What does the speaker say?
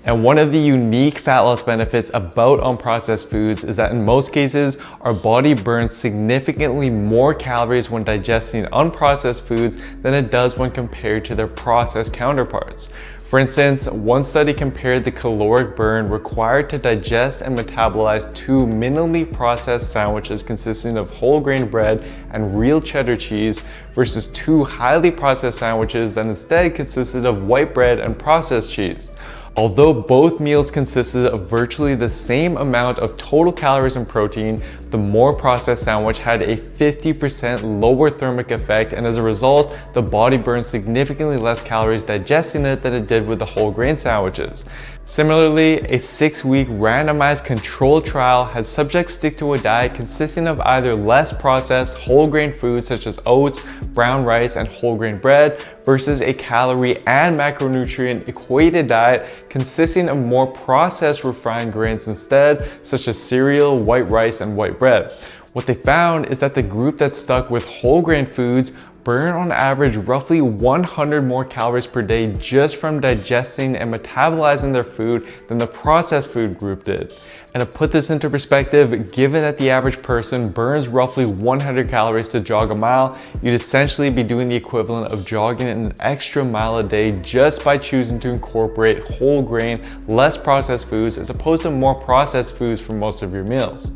And one of the unique fat loss benefits about unprocessed foods is that in most cases, our body burns significantly more calories when digesting unprocessed foods than it does when compared to their processed counterparts. For instance, one study compared the caloric burn required to digest and metabolize 2 minimally processed sandwiches consisting of whole grain bread and real cheddar cheese versus 2 highly processed sandwiches that instead consisted of white bread and processed cheese. Although both meals consisted of virtually the same amount of total calories and protein, the more processed sandwich had a 50% lower thermic effect, and as a result, the body burned significantly less calories digesting it than it did with the whole grain sandwiches. Similarly, a 6-week randomized controlled trial had subjects stick to a diet consisting of either less processed whole grain foods such as oats, brown rice, and whole grain bread versus a calorie and macronutrient equated diet consisting of more processed refined grains instead, such as cereal, white rice, and white bread. What they found is that the group that stuck with whole grain foods burn on average roughly 100 more calories per day just from digesting and metabolizing their food than the processed food group did. And to put this into perspective, given that the average person burns roughly 100 calories to jog a mile, you'd essentially be doing the equivalent of jogging an extra mile a day just by choosing to incorporate whole grain, less processed foods as opposed to more processed foods for most of your meals.